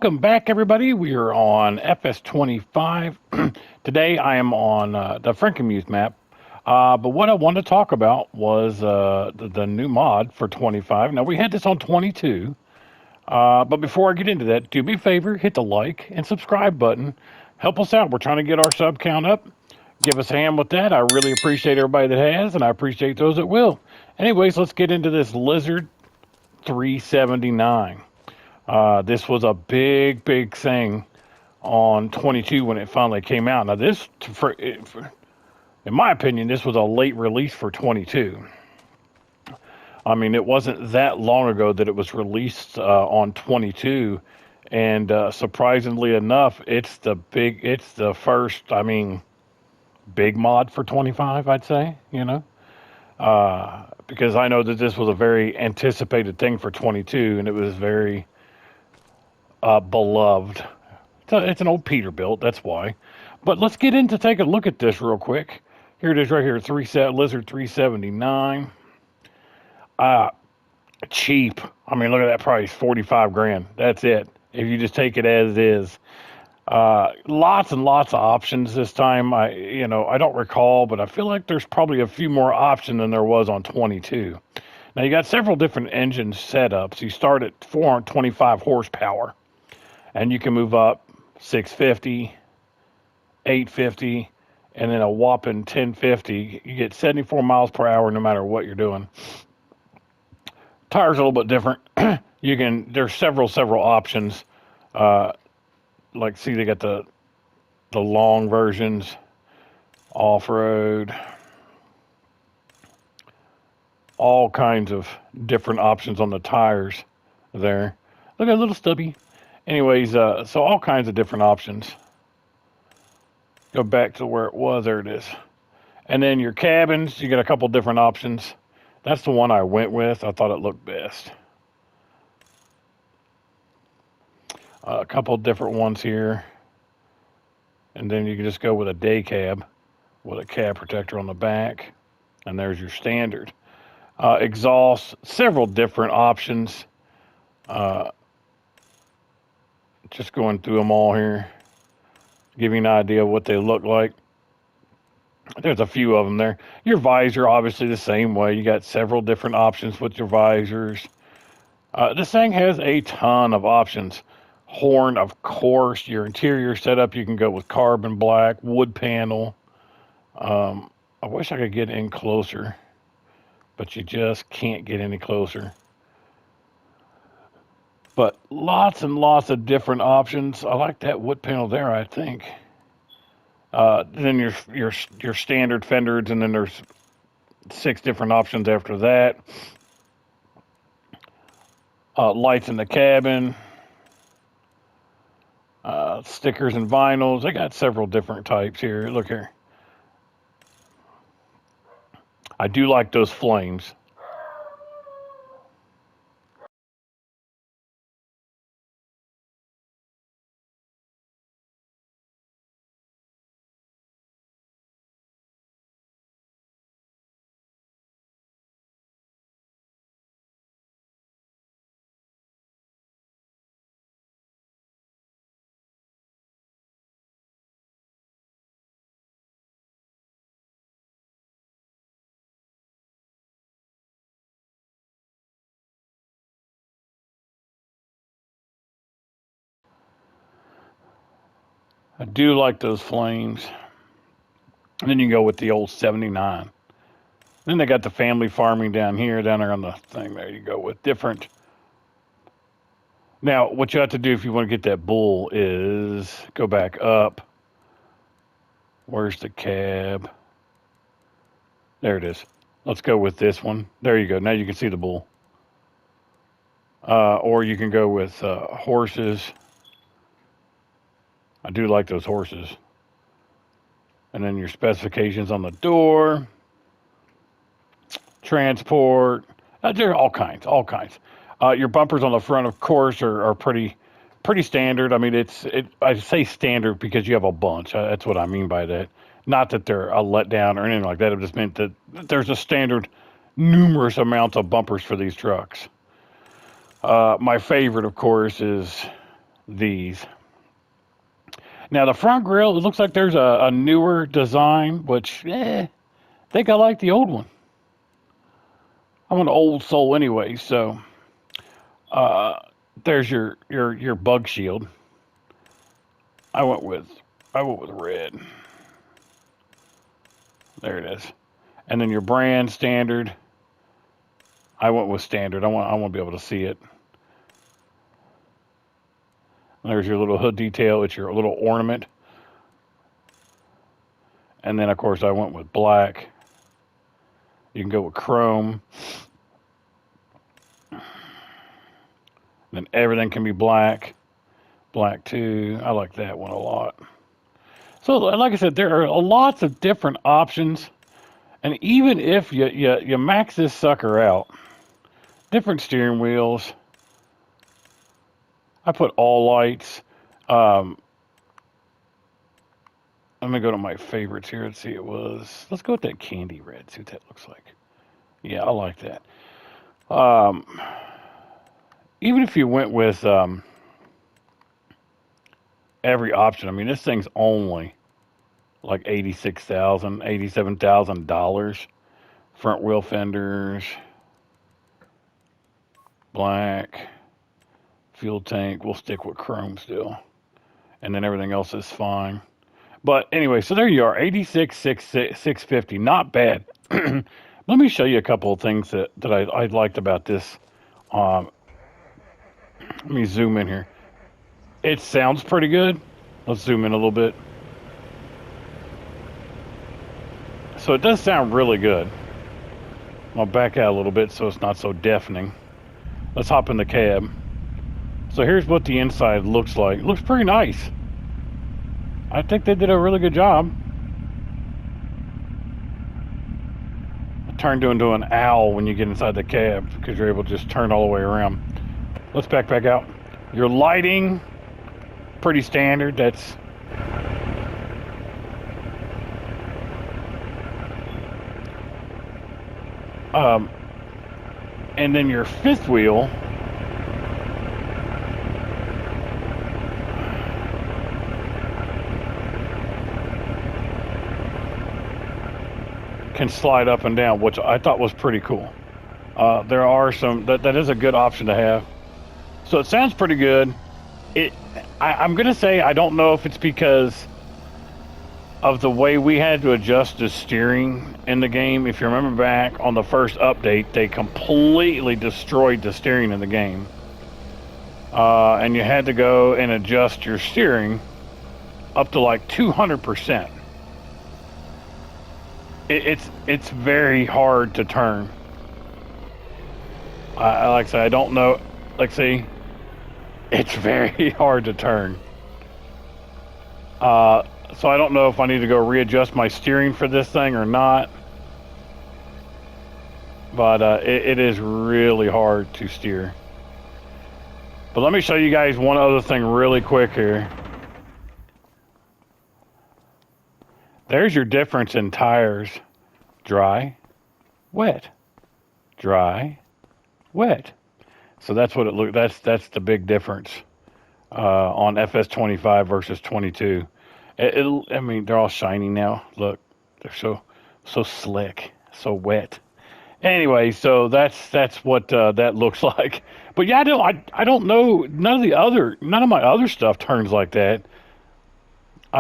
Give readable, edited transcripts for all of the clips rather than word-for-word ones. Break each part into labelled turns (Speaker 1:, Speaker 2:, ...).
Speaker 1: Welcome back, everybody. We are on FS25. Today I am on the Frankenmuse map. But what I wanted to talk about was the new mod for 25. Now, we had this on 22. But before I get into that, do me a favor, hit the like and subscribe button. Help us out. We're trying to get our sub count up. Give us a hand with that. I really appreciate everybody that has, and I appreciate those that will. Anyways, let's get into this Lizard 379. This was a big thing on 22 when it finally came out. Now, in my opinion, this was a late release for 22. I mean, it wasn't that long ago that it was released on 22, and surprisingly enough, it's the first, big mod for 25, I'd say, because I know that this was a very anticipated thing for 22, and it was very beloved. It's an old Peterbilt, that's why. But let's get in to take a look at this real quick. Here it is right here, Lizard 379. Cheap. I mean, look at that price, 45 grand. That's it. If you just take it as is. Lots and lots of options this time. I don't recall, but I feel like there's probably a few more options than there was on 22. Now, you got several different engine setups. You start at 425 horsepower, and you can move up 650, 850, and then a whopping 1050. You get 74 miles per hour no matter what you're doing. Tires are a little bit different. There's several options. See, they got the long versions, off-road, all kinds of different options on the tires there. Look at a little stubby. Anyways, so all kinds of different options. Go back to where it was. There it is. And then your cabins, you got a couple different options. That's the one I went with. I thought it looked best. A couple different ones here. And then you can just go with a day cab with a cab protector on the back. And there's your standard. Exhaust, several different options. Just going through them all here. Give you an idea of what they look like. There's a few of them there. Your visor, obviously the same way. You got several different options with your visors. This thing has a ton of options. Horn, of course. Your interior setup, you can go with carbon black, wood panel. I wish I could get in closer, but you just can't get any closer. But lots and lots of different options. I like that wood panel there, I think. Then your standard fenders, and then there's 6 different options after that. Lights in the cabin. Stickers and vinyls. They got several different types here. Look here. I do like those flames. I do like those flames. And then you go with the old 79. Then they got the family farming down there on the thing. There you go with different. Now, what you have to do if you want to get that bull is go back up. Where's the cab? There it is. Let's go with this one. There you go. Now you can see the bull. Or you can go with horses. I do like those horses. And then your specifications on the door. Transport. There are all kinds. Your bumpers on the front, of course, are pretty standard. I mean, I say standard because you have a bunch. That's what I mean by that. Not that they're a letdown or anything like that. It just meant that there's a standard numerous amounts of bumpers for these trucks. My favorite, of course, is these. Now the front grille, it looks like there's a newer design, which I think I like the old one. I'm an old soul anyway, so there's your bug shield. I went with red. There it is. And then your brand standard. I went with standard. I want to be able to see it. There's your little hood detail. It's your little ornament. And then, of course, I went with black. You can go with chrome. Then everything can be black. Black, too. I like that one a lot. So, like I said, there are lots of different options. And even if you max this sucker out, different steering wheels. I put all lights. Let me go to my favorites here. Let's see, let's go with that candy red. See what that looks like. Yeah, I like that. Even if you went with every option, I mean, this thing's only like $86,000, $87,000. Front wheel fenders, black, fuel tank. We'll stick with chrome still, and then everything else is fine. But anyway, so there you are, 86,650, not bad. Let me show you a couple of things that I liked about this. Let me zoom in here. It sounds pretty good. Let's zoom in a little bit. So it does sound really good. I'll back out a little bit so it's not so deafening. Let's hop in the cab. So here's what the inside looks like. It looks pretty nice. I think they did a really good job. It turned into an owl when you get inside the cab because you're able to just turn all the way around. Let's back out. Your lighting, pretty standard. That's and then your fifth wheel can slide up and down, which I thought was pretty cool. There are some that is a good option to have. So it sounds pretty good. I'm gonna say I don't know if it's because of the way we had to adjust the steering in the game. If you remember back on the first update, they completely destroyed the steering in the game. And you had to go and adjust your steering up to like 200%. It's very hard to turn. Like I say, I don't know. Like, see, it's very hard to turn. So I don't know if I need to go readjust my steering for this thing or not. But it is really hard to steer. But let me show you guys one other thing really quick here. There's your difference in tires. Dry, wet. Dry, wet. So that's what it looks. That's the big difference on FS25 versus 22. I mean, they're all shiny now. Look, they're so slick, so wet. Anyway, so that's what that looks like. But yeah, I don't know. None of my other stuff turns like that. So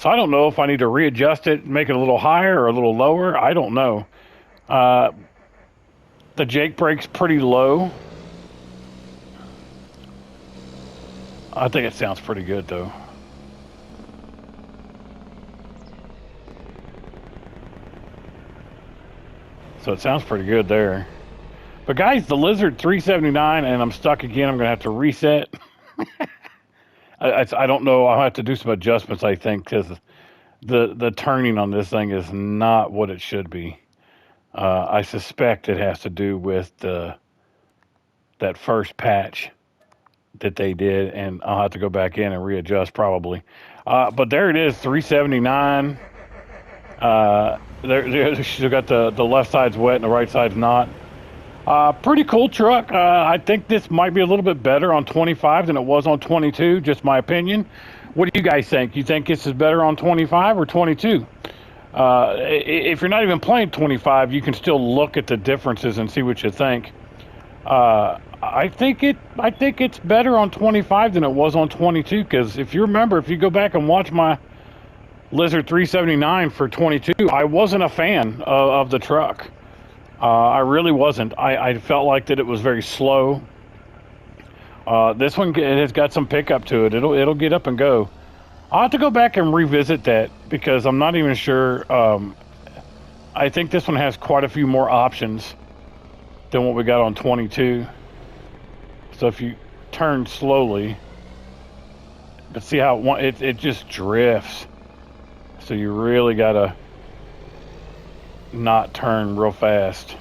Speaker 1: I don't know if I need to readjust it, make it a little higher or a little lower. I don't know. The Jake brake's pretty low. I think it sounds pretty good though. So it sounds pretty good there. But guys, the Lizard 379, and I'm stuck again. I'm going to have to reset. I don't know. I'll have to do some adjustments, I think, because the turning on this thing is not what it should be. I suspect it has to do with that first patch that they did, and I'll have to go back in and readjust probably. But there it is, 379. She's got the left side's wet and the right side's not. Pretty cool truck. I think this might be a little bit better on 25 than it was on 22, just my opinion. What do you guys think? You think this is better on 25 or 22? If you're not even playing 25, you can still look at the differences and see what you think. I think it's better on 25 than it was on 22, because if you remember, if you go back and watch my Lizard 379 for 22, I wasn't a fan of the truck. I really wasn't. I felt like that it was very slow. This one has got some pickup to it. It'll get up and go. I'll have to go back and revisit that because I'm not even sure. I think this one has quite a few more options than what we got on 22. So if you turn slowly, but see how it just drifts. So you really gotta not turn real fast.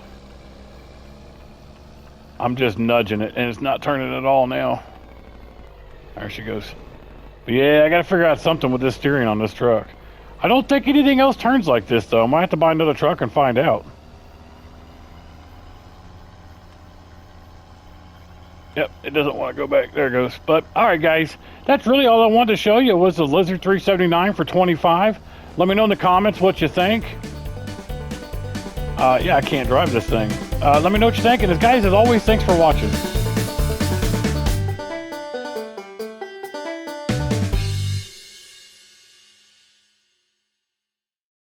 Speaker 1: I'm just nudging it and it's not turning at all now. There she goes. But yeah, I gotta figure out something with this steering on this truck. I don't think anything else turns like this though. I might have to buy another truck and find out. Yep, it doesn't want to go back. There it goes. But alright guys, that's really all I wanted to show you was the Lizard 379 for 25. Let me know in the comments what you think. Yeah, I can't drive this thing. Let me know what you think. And guys, as always, thanks for watching.